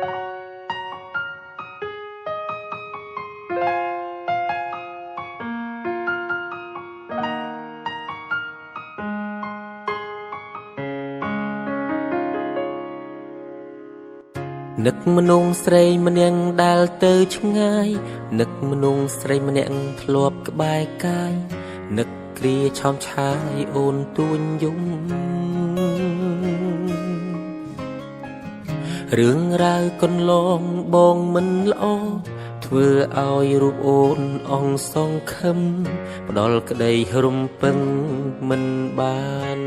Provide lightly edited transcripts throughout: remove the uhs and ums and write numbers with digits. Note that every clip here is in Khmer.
នឹកមនុស្សស្រីម្នាក់ដែលទៅឆ្ងាយនឹកមនុស្សស្រីម្នាក់ធ្លាប់ក្បែរកាយនឹកគ្រាឆោមឆាយអូនទួញយំរឿងរ៉ាវកន្លងបងមិនល្អធ្វើឲ្យរូបអូនអងសងខឹមផ្ដល់ក្តីរំពឹងមិនបាន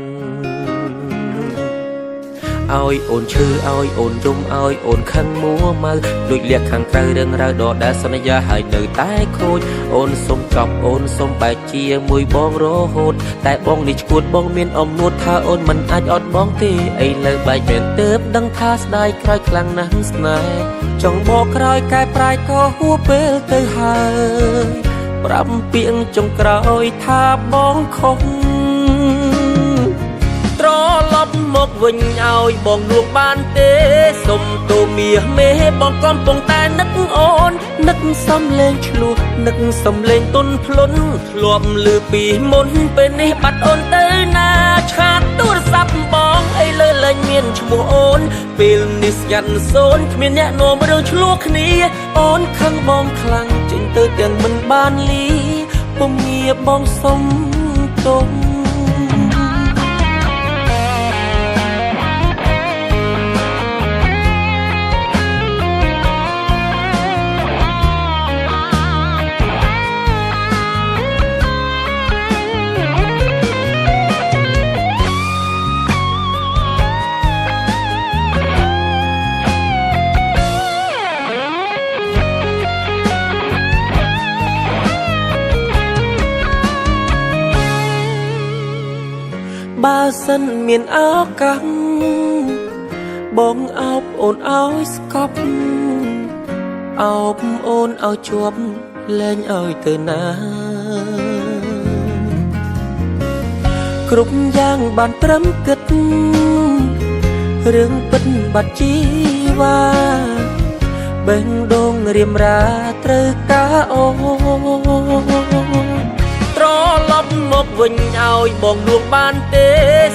ឲ្យអូនឈឺឲ្យអូនយំឲ្យអូនខឹងមួម៉ៅដូចលៀកខាងក្រៅរឿងរ៉ាវដដែលសន្យាហើយនៅតែខូចអូនសុំចប់អូនសុំបែកជាមួយបងរហូតតែបងនេះឈួតបងមានអំនួតថាអូនមិនអាចអត់បងទេឥឡូវបែកមែនទើបដឹងថាស្ដាយក្រោយខ្លាំងណាស់ស្នេហ៍ចង់បកក្រោយកែប្រែក៏ហួពេលទៅហើយប្រាប់ពាក្យចុងក្រោយថាបងខុសត្រឡប់មកវិញឲ្យបងលួងបានទេសុំទូមាសមេបងកំពុងតែនឹកអូននឹកសំលេងឆ្លោះនឹកសំលេងទុនភ្លុនធ្លាប់លឺពីមុនពេលនេះបាត់អូនទៅណាឆាតទូរស័ព្ទបងអីលើលែងមានឈ្មោះអូនពេលនេះស្ងាត់សូនគ្មានអ្នកនាំរឿងឆ្លោះគ្នាអូនខឹងបងខ្លាំងចេញទៅទាំងមិនបានលីពុំងារបងសុំទុំបើសិនមានឱកាសបងអោបអូនឲ្យស្កប់អោបអូនឲ្យជាប់លែងឲ្យទៅណាគ្រប់យ៉ាងបានត្រឹមគិតរឿងពិតបាត់ជីវ៉ាបេះដូងរៀមរាត្រូវការអូត្រឡប់មកវិញឲ្យបងលួងបានទេ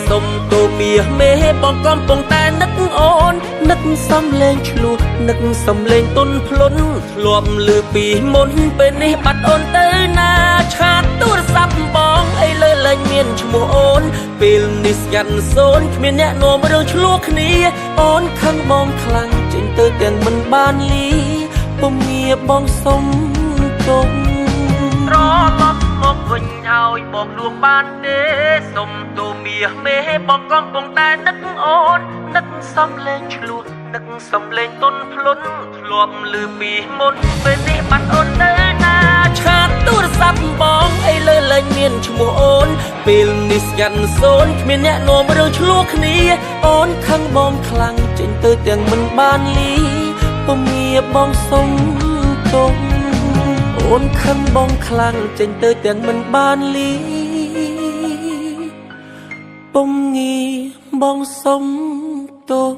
សុំទូមាសមេបងកំពុងតែនឹកអូននឹកសំលេងឆ្លោះនឹកសំលេងទុនភ្លុនធ្លាប់លឺពីមុនពេលនេះបាត់អូនទៅណាឆាតទូរស័ព្ទបងអីលើលែងមានឈ្មោះអូនពេលនេះស្ងាត់សូនគ្មានអ្នកនាំរឿងឆ្លោះគ្នាអូនខឹងបងខ្លាំងចេញទៅទាំងមិនបានលីពុំងារបងសុំទុំត្រឡប់មកវិញឲ្យបងលួងបានទេសុំទូមាសមេបងកំពុងតែនឹកអូននឹកសំលេងឆ្លោះនឹកសំលេងទុនភ្លុនធ្លាប់លឺពីមុនពេលនេះបាត់អូនទៅណាឆាតទូរស័ព្ទបងអីលើលែងមានឈ្មោះអូនពេលនេះស្ងាត់សូនគ្មានអ្នកនាំរឿងឆ្លោះគ្នាអូនខឹងបងខ្លាំងចេញទៅទាំងមិនបានលីពុំងារបងសុំទុំអូនខឹងបងខ្លាំងចេញទៅទាំងមិនបានលីពុំងារបងសុំទុំ